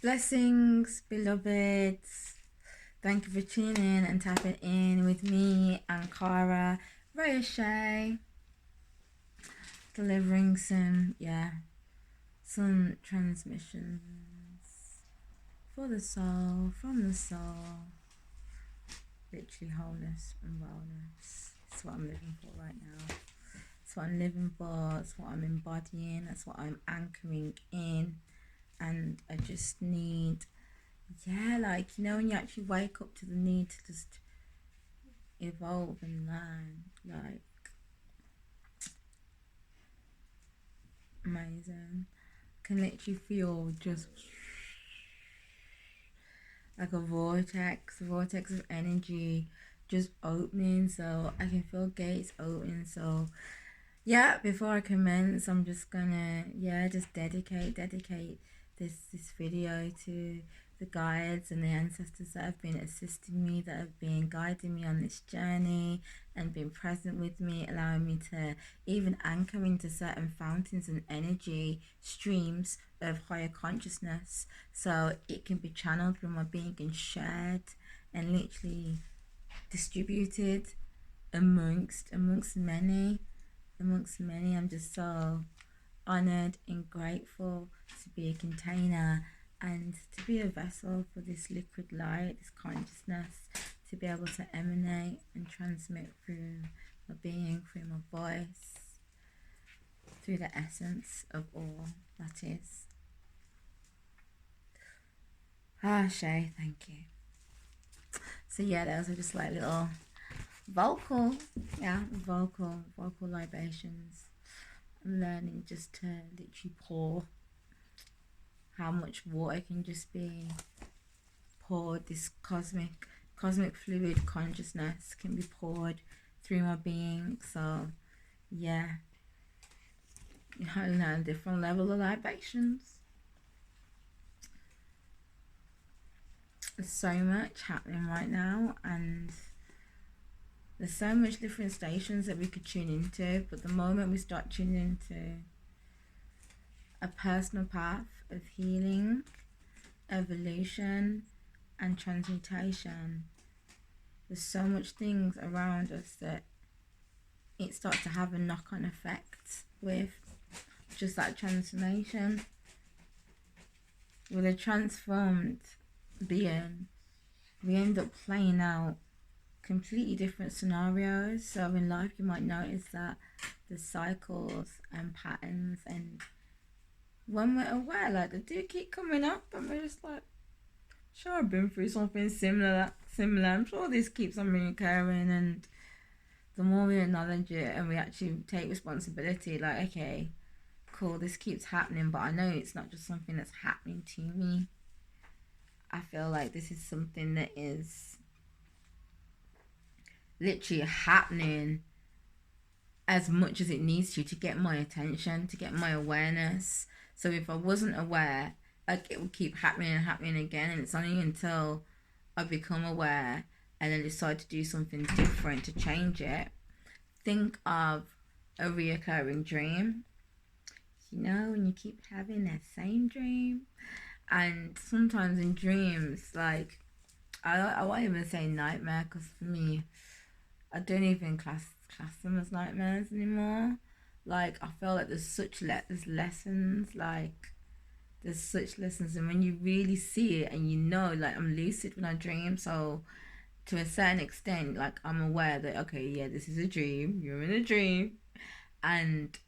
Blessings, beloveds. Thank you for tuning in and tapping in with me, Ankara Rayashay, delivering some transmissions for the soul, from the soul, literally wholeness and wellness. That's what I'm living for right now. That's what I'm living for. That's what I'm embodying. That's what I'm anchoring in. And I just need, when you actually wake up to the need to just evolve and learn, amazing. I can literally feel just like a vortex of energy just opening. So I can feel gates opening. So before I commence, I'm just gonna just dedicate this video to the guides and the ancestors that have been assisting me, that have been guiding me on this journey and been present with me, allowing me to even anchor into certain fountains and energy streams of higher consciousness, so it can be channeled through my being and shared and literally distributed amongst many. I'm just so honored and grateful to be a container and to be a vessel for this liquid light, this consciousness, to be able to emanate and transmit through my being, through my voice, through the essence of all that is. Shay, thank you. So those are just like little vocal libations. I'm learning just to literally pour how much water can just be poured. This cosmic fluid consciousness can be poured through my being. So I learn different level of libations. There's so much happening right now, and there's so much different stations that we could tune into, but the moment we start tuning into a personal path of healing, evolution, and transmutation, there's so much things around us that it starts to have a knock-on effect with just that transformation. With a transformed being, we end up playing out completely different scenarios. So in life you might notice that the cycles and patterns, and when we're aware, they do keep coming up, and we're just like, sure, I've been through something similar. I'm sure this keeps on reoccurring, and the more we acknowledge it and we actually take responsibility, okay, cool, this keeps happening, but I know it's not just something that's happening to me. I feel like this is something that is literally happening as much as it needs to get my attention, to get my awareness. So if I wasn't aware, it would keep happening and happening again, and it's only until I become aware and then decide to do something different to change it. Think of a reoccurring dream. When you keep having that same dream, and sometimes in dreams, I won't even say nightmare, because for me, I don't even class them as nightmares anymore. I feel like there's such lessons, there's such lessons, and when you really see it, and I'm lucid when I dream, so to a certain extent, I'm aware that, okay, this is a dream, you're in a dream, and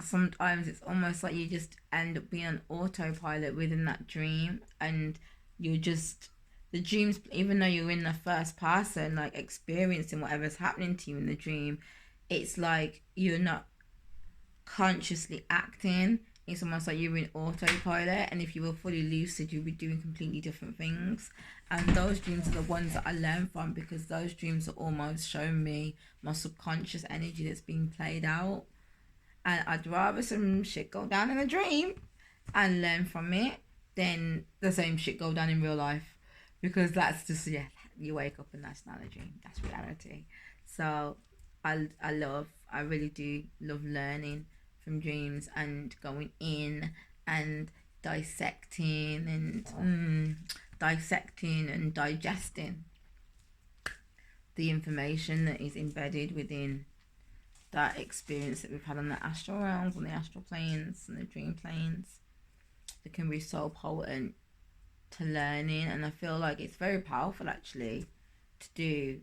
sometimes it's almost like you just end up being on autopilot within that dream, and you're just, the dreams, even though you're in the first person, experiencing whatever's happening to you in the dream, it's like you're not consciously acting. It's almost like you're in autopilot, and if you were fully lucid, you'll be doing completely different things. And those dreams are the ones that I learn from, because those dreams are almost showing me my subconscious energy that's being played out. And I'd rather some shit go down in a dream and learn from it than the same shit go down in real life, because that's just, you wake up and that's not a dream, that's reality. So I really do love learning from dreams and going in and dissecting and digesting the information that is embedded within that experience that we've had on the astral realms, on the astral planes, and the dream planes, that can be so potent to learning. And I feel like it's very powerful actually to do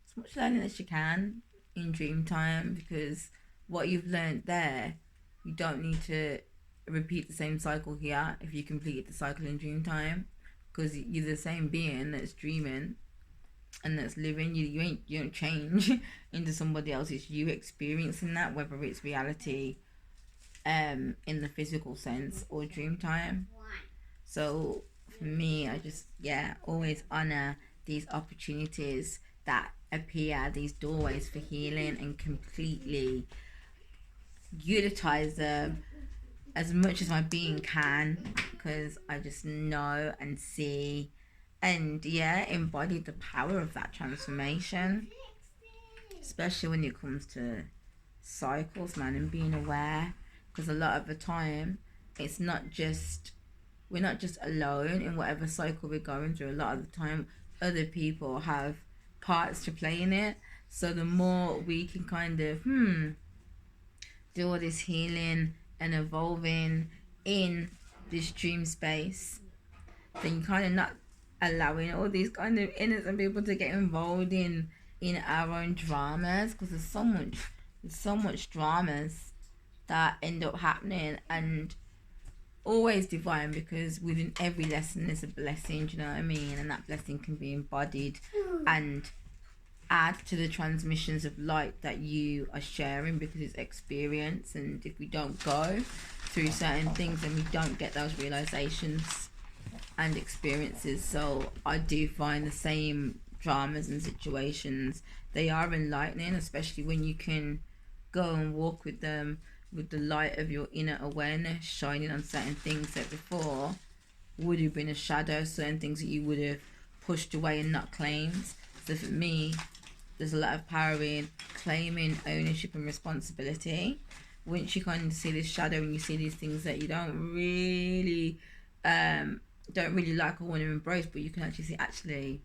as much learning as you can in dream time, because what you've learned there, you don't need to repeat the same cycle here if you completed the cycle in dream time, because you're the same being that's dreaming and that's living. You don't change into somebody else. It's you experiencing that, whether it's reality in the physical sense or dream time. So for me, I just always honor these opportunities that appear, these doorways for healing, and completely utilize them as much as my being can, because I just know and see and embody the power of that transformation, especially when it comes to cycles, man, and being aware. Because a lot of the time it's not just, we're not just alone in whatever cycle we're going through. A lot of the time other people have parts to play in it. So the more we can kind of do all this healing and evolving in this dream space, then you kind of not allowing all these kind of innocent people to get involved in our own dramas, because there's so much dramas that end up happening, and always divine, because within every lesson there's a blessing, do you know what I mean? And that blessing can be embodied and add to the transmissions of light that you are sharing, because it's experience. And if we don't go through certain things, then we don't get those realizations and experiences. So I do find the same dramas and situations, they are enlightening, especially when you can go and walk with them with the light of your inner awareness shining on certain things that before would have been a shadow, certain things that you would have pushed away and not claimed. So for me, there's a lot of power in claiming ownership and responsibility. Once you kind of see this shadow and you see these things that you don't really like or want to embrace, but you can actually see, actually,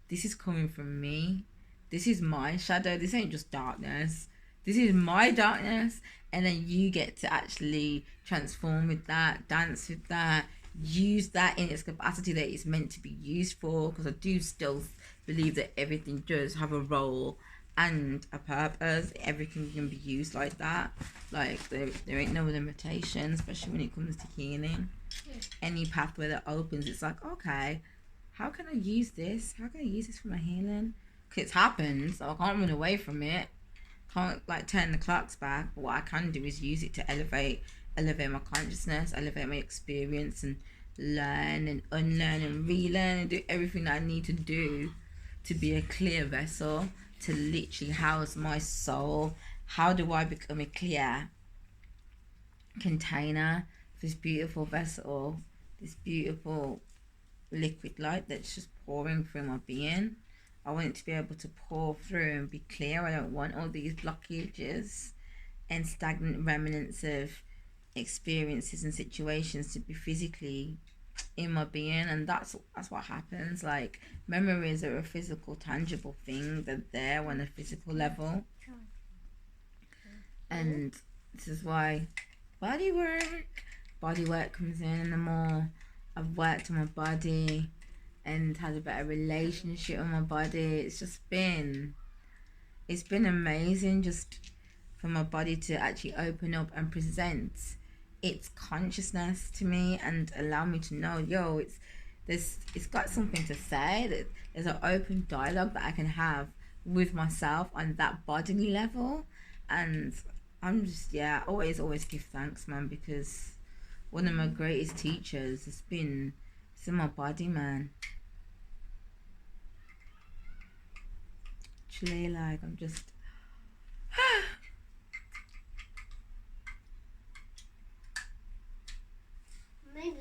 this is coming from me. This is my shadow. This ain't just darkness. This is my darkness. And then you get to actually transform with that, dance with that, use that in its capacity that it's meant to be used for. Because I do still believe that everything does have a role and a purpose. Everything can be used like that. Like there ain't no limitation, especially when it comes to healing. Any pathway that opens, it's like, okay, how can I use this? How can I use this for my healing? Because it's happened, so I can't run away from it. Can't like turn the clocks back. But what I can do is use it to elevate my consciousness, elevate my experience, and learn and unlearn and relearn and do everything that I need to do to be a clear vessel, to literally house my soul. How do I become a clear container for this beautiful vessel, this beautiful liquid light that's just pouring through my being? I want it to be able to pour through and be clear. I don't want all these blockages and stagnant remnants of experiences and situations to be physically in my being. And that's what happens. Like, memories are a physical, tangible thing. They're there on a physical level. And this is why body work comes in. And the more I've worked on my body and had a better relationship with my body, it's been amazing, just for my body to actually open up and present its consciousness to me and allow me to know, it's got something to say, that there's an open dialogue that I can have with myself on that bodily level. And I'm just always give thanks, man, because one of my greatest teachers it's in my body, man. Actually, like, I'm just maybe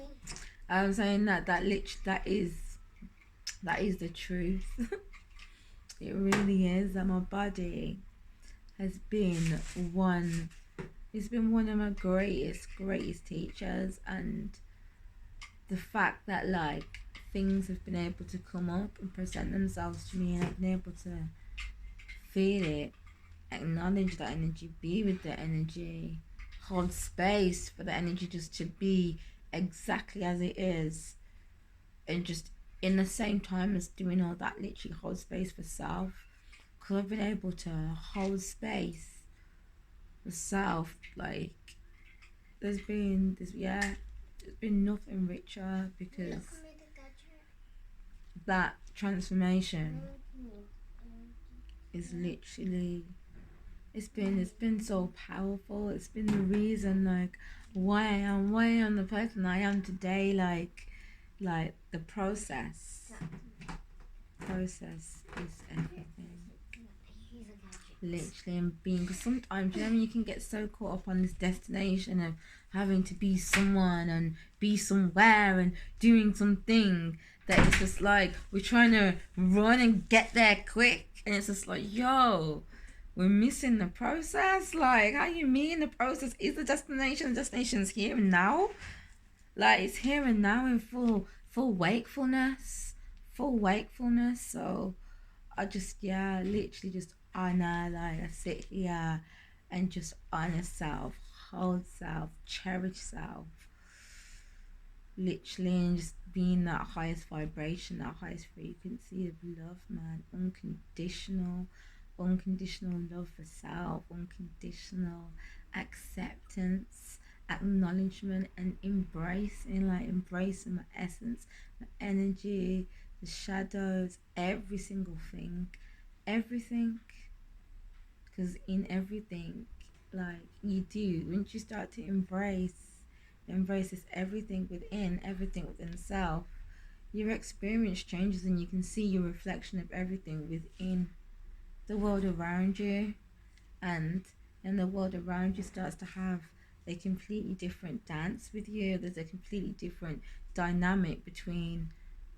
I'm saying that is the truth. It really is, that my body has been one of my greatest teachers, and the fact that like things have been able to come up and present themselves to me, and I've been able to feel it, acknowledge that energy, be with the energy, hold space for the energy just to be exactly as it is, and just in the same time as doing all that, literally hold space for self. Because I've been able to hold space for self, like there's been nothing richer, because that transformation is literally, it's been so powerful. It's been the reason like why I am the person I am today. Like the process is everything. Literally, and being, because sometimes, you know, you can get so caught up on this destination of having to be someone and be somewhere and doing something, that it's just like we're trying to run and get there quick, and it's just like, yo, we're missing the process. Like, how you mean the process is the destination? The destination's here and now. Like, it's here and now in full wakefulness. So I just, yeah, literally just honor, like I sit here and just honor self, hold self, cherish self, literally, and just being that highest vibration, that highest frequency of love, man. Unconditional love for self, unconditional acceptance, acknowledgement, and embracing my essence, my energy, the shadows, every single thing, everything. Because in everything, like you do, once you start to embrace this everything within self, your experience changes, and you can see your reflection of everything within the world around you, and then the world around you starts to have a completely different dance with you. There's a completely different dynamic between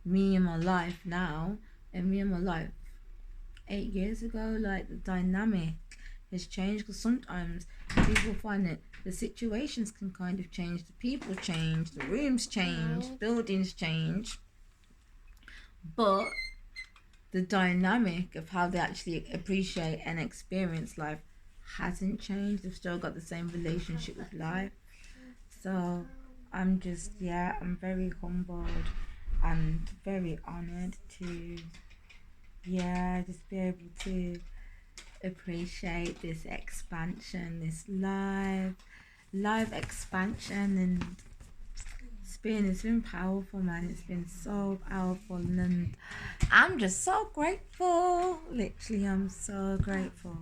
me and my life now and me and my life 8 years ago. Like, the dynamic has changed, because sometimes people find that the situations can kind of change, the people change, the rooms change, buildings change, but the dynamic of how they actually appreciate and experience life hasn't changed. They've still got the same relationship with life. So I'm very humbled and very honored to just be able to appreciate this expansion, this live expansion, and it's been powerful, man. It's been so powerful, and I'm just so grateful. Literally, I'm so grateful.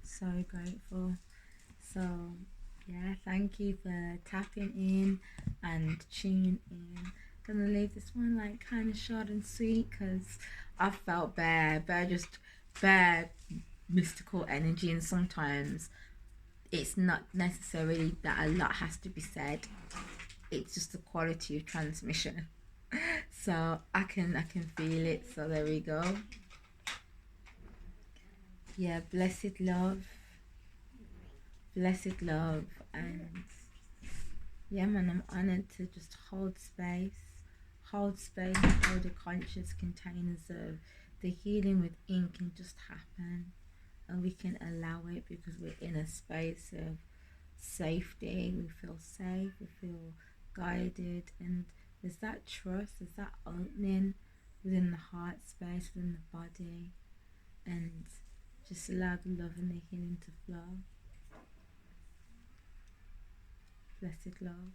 So grateful. So yeah, thank you for tapping in and tuning in. Gonna leave this one like kind of short and sweet, because I felt bare mystical energy, and sometimes it's not necessarily that a lot has to be said. It's just the quality of transmission. So I can feel it. So there we go. Yeah, blessed love, and yeah, man, I'm honored to just hold space, hold the conscious containers of the healing within can just happen, and we can allow it, because we're in a space of safety. We feel safe, we feel guided, and there's that trust, there's that opening within the heart space, within the body, and just allow the love and the healing to flow. Blessed love.